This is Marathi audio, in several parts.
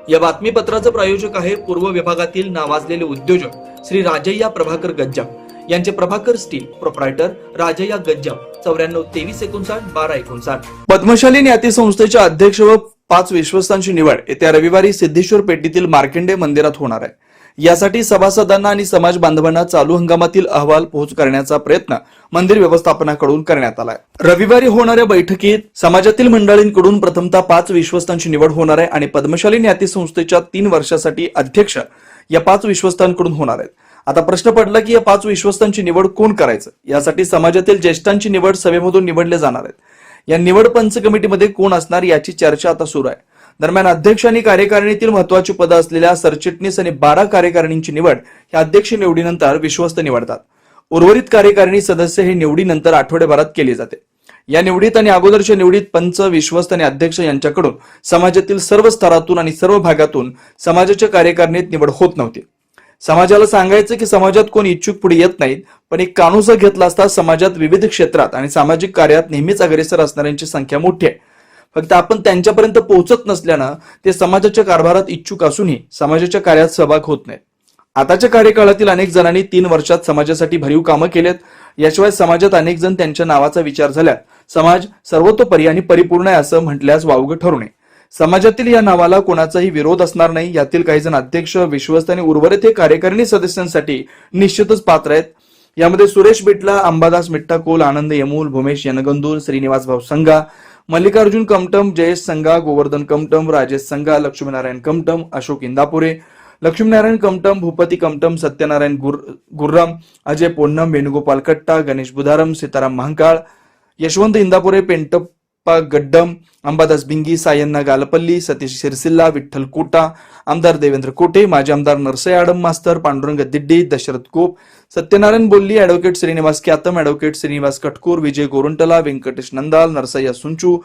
या बातमीपत्राचं प्रायोजक आहे पूर्व विभागातील नावाजलेले उद्योजक श्री राजय्या प्रभाकर गज्जाम यांचे प्रभाकर स्टील प्रोप्रायटर राजय्या गज्जाम 94 2359 1259. पद्मशाली न्याती संस्थेच्या अध्यक्ष व 5 विश्वस्तांची निवड येत्या रविवारी सिद्धेश्वर पेठेतील मार्कंडे मंदिरात होणार आहे. यासाठी सभासदांना आणि समाज बांधवांना चालू हंगामातील अहवाल पोहोच करण्याचा प्रयत्न मंदिर व्यवस्थापनाकडून करण्यात आलाय. रविवारी होणाऱ्या बैठकीत समाजातील मंडळींकडून प्रथमतः 5 विश्वस्तांची निवड होणार आहे आणि पद्मशाली न्याती संस्थेच्या 3 वर्षासाठी अध्यक्ष या 5 विश्वस्तांकडून होणार आहेत. आता प्रश्न पडला की या 5 विश्वस्तांची निवड कोण करायचं. यासाठी समाजातील ज्येष्ठांची निवड सभेमधून निवडले जाणार आहेत. या निवड पंच कमिटीमध्ये कोण असणार याची चर्चा आता सुरू आहे. दरम्यान अध्यक्ष आणि कार्यकारिणीतील महत्वाची पदं असलेल्या सरचिटणीस आणि 12 कार्यकारिणींची निवड या अध्यक्ष निवडीनंतर विश्वस्त निवडतात. उर्वरित कार्यकारिणी सदस्य हे निवडीनंतर आठवड्याभरात केले जाते. या निवडीत आणि अगोदरच्या निवडीत पंच, विश्वस्त आणि अध्यक्ष यांच्याकडून समाजातील सर्व स्तरातून आणि सर्व भागातून समाजाच्या कार्यकारिणीत निवड होत नव्हती. समाजाला सांगायचं की समाजात कोण इच्छुक पुढे येत नाहीत, पण एक कानूसा घेतला असता समाजात विविध क्षेत्रात आणि सामाजिक कार्यात नेहमीच अग्रेसर असणाऱ्यांची संख्या मोठी आहे. फक्त आपण त्यांच्यापर्यंत पोहोचत नसल्यानं ते समाजाच्या कारभारात इच्छुक असूनही समाजाच्या कार्यात सहभाग होत नाहीत. आताच्या कार्यकाळातील अनेक जणांनी 3 वर्षात समाजासाठी भरीव कामं केलेत. याशिवाय समाजात अनेक जण त्यांच्या नावाचा विचार झाल्यात समाज सर्वतोपरी आणि परिपूर्ण आहे असं म्हटल्यास वावगं ठरू नये. समाजातील या नावाला कोणाचाही विरोध असणार नाही. यातील काही जण अध्यक्ष, विश्वस्त आणि उर्वरित हे कार्यकारिणी सदस्यांसाठी निश्चितच पात्र आहेत. यामध्ये सुरेश बिटला, अंबादास मिठ्ठाकोल, आनंद यमूल, भूमेश यनगंदूर, श्रीनिवास भाऊ संघा, मल्लिकार्जुन कमटम, जयेश संघा, गोवर्धन कमटम, राजेश संघा, लक्ष्मीनारायण कमटम, अशोक इंदापुरे, लक्ष्मीनारायण कमटम, भूपती कमटम, सत्यनारायण गुर्रम, अजय पोन्नम, वेणुगोपाल कट्टा, गणेश बुधारम, सीताराम महाकाळ, यशवंत इंदापुरे, पेंटप्पा गड्डम, अंबादास बिंगी, सायन्ना गालपल्ली, सतीश शिरसिल्ला, विठ्ठल कोटा, आमदार देवेंद्र कोटे, माजी आमदार नरसय आडम मास्तर, पांडुरंग दिड्डी, दशरथ गोप, सत्यनारायण बोल्ली, ॲडव्होकेट श्रीनिवास क्यातम, ॲडव्होकेट श्रीनिवास कटकूर, विजय गोरुंटला, व्यंकटेश नंदाल, नरसय्या सुंचू,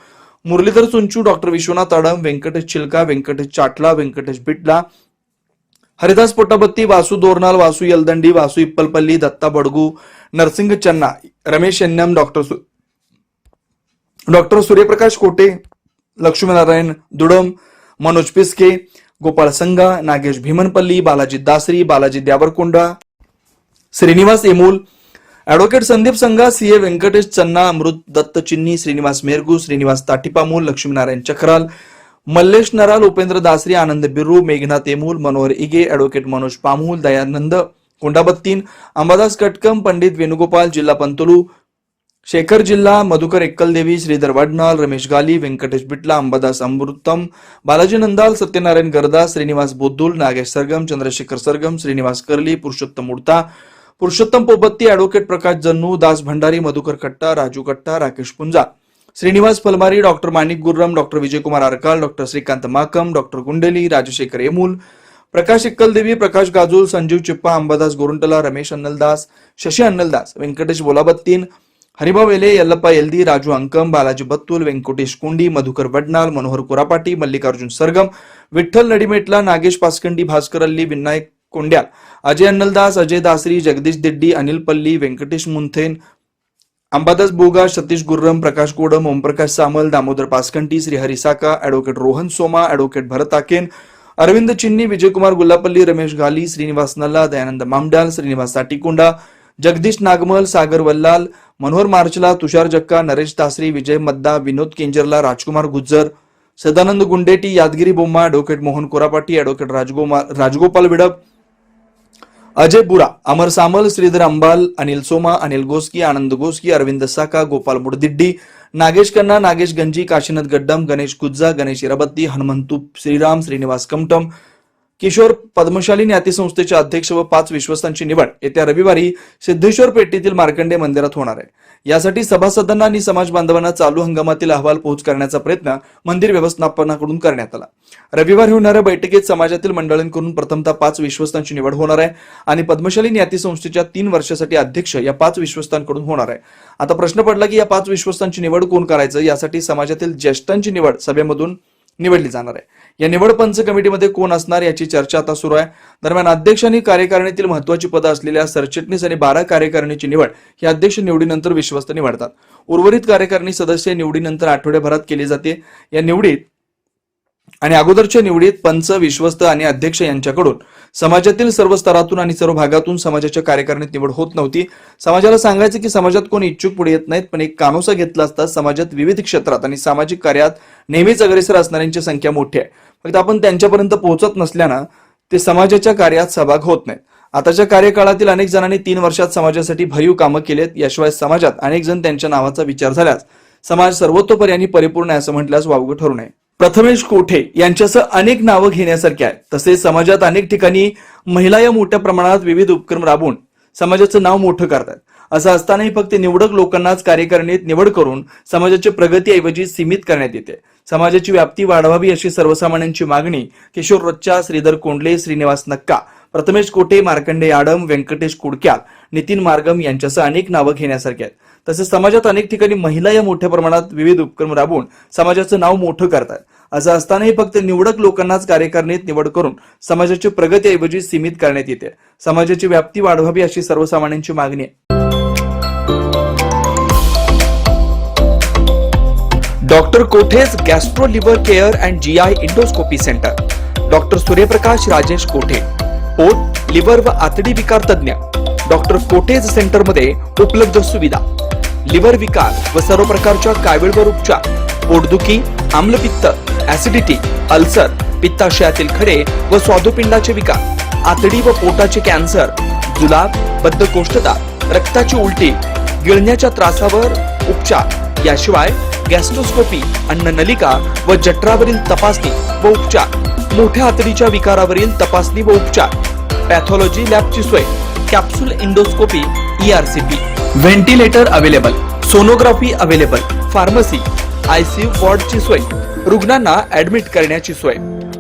मुरलीधर सुंचू, डॉक्टर विश्वनाथ आडम, व्यंकटेश चिलका, व्यंकटेश चाटला, व्यंकटेश बिटला, हरिदास पोटाबत्ती, वासू दोरनाल, वासू यलदंडी, वासू इप्पलपल्ली, दत्ता बडगू, नरसिंग चन्ना, रमेश यन्नम, डॉक्टर सूर्यप्रकाश कोटे, लक्ष्मीनारायण दुडम, मनोज पिस्के, गोपाळ संघा, नागेश भीमनपल्ली, बालाजी दासरी, बालाजी द्यावरकोंडा, श्रीनिवास एमूल, ॲडव्होकेट संदीप संघा, सीए व्यंकटेश चन्ना, अमृत दत्त चिन्नी, श्रीनिवास मेरगू, श्रीनिवास ताटीपामूल, लक्ष्मीनारायण चक्राल, मल्लेश नराल, उपेंद्र दासरी, आनंद बिर्रू, मेघनाथ एमूल, मनोहर इगे, ॲडव्होकेट मनोज पामूल, दयानंद कोंडाबत्तीन, अंबादास कटकम, पंडित वेणुगोपाल, जिल्हा पंतोलू, शेखर जिल्हा, मधुकर एक्कलदेवी, श्रीधर वडनाल, रमेश गाली, व्यंकटेश बिटला, अंबादास अमृतम, बालाजी नंदाल, सत्यनारायण गरदा, Shrinivas बोद्दुल, Nagesh Sargam, Chandrashekhar Sargam, Srinivas Karli, Purushottam Udta, Purushottam Popatti, advocate Prakash Jannu, Das Bhandari, Madhukar Katta, Raju Katta, Rakesh Punja, Srinivas Phalmari, doctor Manik Gurram, doctor Vijaykumar Arkal, doctor Shrikant Makam, doctor Gundeli, Rajshekhar Emul, Prakash Ekkaldevi, Prakash Gajul, Sanjeev Chippa, Ambadas Goruntla, Ramesh Annaldas, Shashi Annaldas, Vyankatesh Bolabattin, Haribhau Ele, Yallappa एल्दी, Raju Ankam, Balaji Batul, Venkatesh कुंडी, मधुकर वडनाल, मनोहर कोरापाटी, मल्लिकार्जुन सरगम, विठ्ठल नडीमेटला, नागेश पासकंडी, भास्कर अल्ली, विनायक कोंड्या, अजय अन्नलदास, अजय दासरी, जगदीश दिड्डी, अनिल पल्ली, व्यंकटेश मुंथेन, अंबादास बोगा, सतीश गुर्रम, प्रकाश कोडम, ओमप्रकाश सामल, दामोदर पासकंटी, श्रीहरी साका, ॲडव्होकेट रोहन सोमा, ॲडव्होकेट भरत आकेन, अरविंद चिन्नी, विजयकुमार गुल्लापल्ली, रमेश घाली, श्रीनिवास नल्ला, दयानंद मामडाल, श्रीनिवास साटीकोंडा, जगदीश नागमल, सागर वल्लाल, मनोहर मार्चला, तुषार जक्का, नरेश दासरी, विजय मद्दा, विनोद केंजरला, राजकुमार गुज्जर, सदानंद गुंडेटी, यादगिरी बोम्मा, ॲडव्होकेट मोहन कोरापाटी, ॲडव्होकेट राजगोपाल विडप, अजय बुरा, अमर सामल, श्रीधर अंबाल, अनिल सोमा, अनिल गोस्की, आनंद गोस्की, अरविंद साका, गोपाल मुडदिड्डी, नागेश कन्ना, नागेश गंजी, काशीनाथ गड्डम, गणेश गुज्जा, गणेश इराबत्ती, हनुमंतू श्रीराम, श्रीनिवास कमटम, किशोर. पद्मशाली न्याती संस्थेच्या अध्यक्ष व 5 विश्वस्तांची निवड येत्या रविवारी सिद्धेश्वर पेठेतील मार्कंडे मंदिरात होणार आहे. यासाठी सभासदांना आणि समाज बांधवांना चालू हंगामातील अहवाल पोहोच करण्याचा प्रयत्न मंदिर व्यवस्थापनाकडून करण्यात आला. रविवारी होणाऱ्या बैठकीत समाजातील मंडळींकडून प्रथमतः 5 विश्वस्तांची निवड होणार आहे आणि पद्मशाली न्याती संस्थेच्या 3 वर्षासाठी अध्यक्ष या 5 विश्वस्तांकडून होणार आहे. आता प्रश्न पडला की या 5 विश्वस्तांची निवड कोण करायचं. यासाठी समाजातील ज्येष्ठांची निवड सभेमधून निवडली जाणार आहे. या निवड पंच कमिटीमध्ये कोण असणार याची चर्चा आता सुरू आहे. दरम्यान अध्यक्ष आणि कार्यकारिणीतील महत्वाची पदं असलेल्या सरचिटणीस आणि 12 कार्यकारिणीची निवड ही अध्यक्ष निवडीनंतर विश्वस्त निवडतात. उर्वरित कार्यकारिणी सदस्य निवडीनंतर आठवड्याभरात केली जाते. या निवडीत आणि अगोदरच्या निवडीत पंच, विश्वस्त आणि अध्यक्ष यांच्याकडून समाजातील सर्व स्तरातून आणि सर्व भागातून समाजाच्या कार्यकारिणीत निवड होत नव्हती. समाजाला सांगायचं की समाजात कोणी इच्छुक पुढे येत नाहीत, पण एक कानोसा घेतला असता समाजात विविध क्षेत्रात आणि सामाजिक कार्यात नेहमीच अग्रेसर असणाऱ्यांची संख्या मोठी आहे. फक्त आपण त्यांच्यापर्यंत पोहोचत नसल्यानं ते समाजाच्या कार्यात सहभाग होत नाहीत. आताच्या कार्यकाळातील अनेक जणांनी 3 वर्षात समाजासाठी भरीव कामं केलेत. याशिवाय समाजात अनेक जण त्यांच्या नावाचा विचार झाल्यास समाज सर्वतोपरी आणि परिपूर्ण आहे असं म्हटल्यास वावगं ठरू नये. प्रथमेश कोठे यांच्यासह अनेक नावं घेण्यासारखी आहेत. तसेच समाजात अनेक ठिकाणी महिला या मोठ्या प्रमाणात विविध उपक्रम राबवून समाजाचं नाव मोठं करतात. असं असतानाही फक्त निवडक लोकांनाच कार्यकारिणीत निवड करून समाजाची प्रगतीऐवजी सीमित करण्यात येते. समाजाची व्याप्ती वाढवावी अशी सर्वसामान्यांची मागणी किशोर रच्चा, श्रीधर कोंडले, श्रीनिवास नक्का, प्रथमेश कोठे, मार्कंडे यादव, व्यंकटेश कुडक्याल, नितीन मार्गम यांच्यासह अनेक नावं घेण्यासारखी आहेत. तसेच समाजात अनेक ठिकाणी महिला या मोठ्या प्रमाणात विविध उपक्रम राबवून समाजाचं नाव मोठं करतात. असं असतानाही फक्त निवडक लोकांनाच कार्यकारिणीत निवड करून समाजाची प्रगतीऐवजी सीमित करण्यात येते. समाजाची व्याप्ती वाढवावी अशी सर्वसामान्यांची मागणी आहे. डॉक्टर कोठेज gastro liver care and GI endoscopy centre. Doctor Suryaprakash Rajesh कोठे, पोट, लिव्हर व आतडी विकार तज्ञ. डॉक्टर कोठेज सेंटर मध्ये उपलब्ध सुविधा: लिव्हर विकार व सर्व प्रकारच्या कावीळवर उपचार, पोटदुखी, आम्लपित्त, ऍसिडिटी, अल्सर, पित्ताशयातील खडे व स्वादुपिंडाचे विकार, आतडी व पोटाचे कॅन्सर, जुलाब, बद्धकोष्ठता, रक्ताची उलटी, गिळण्याच्या त्रासावर उपचार. याशिवाय गॅस्ट्रोस्कोपी, अन्ननलिका व जठरावरील तपासणी व उपचार, मोठ्या आतडीच्या विकारावरील तपासणी व उपचार, पॅथॉलॉजी लॅबची सोय, capsule endoscopy, ERCP, ventilator available, sonography available, pharmacy, ICU वॉर्डची सोय, रुग्णांना ऍडमिट करण्याची सोय.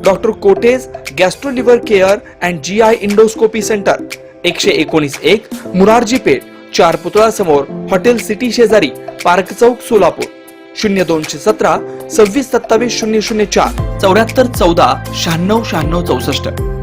डॉक्टर कोठेज gastro liver care and GI endoscopy centre, 119-1 Murarji Peth, 4 पुतळा समोर, हॉटेल सिटी शेजारी, पार्क चौक, सोलापूर. 0217 26 27 004 74 14 96 96 64.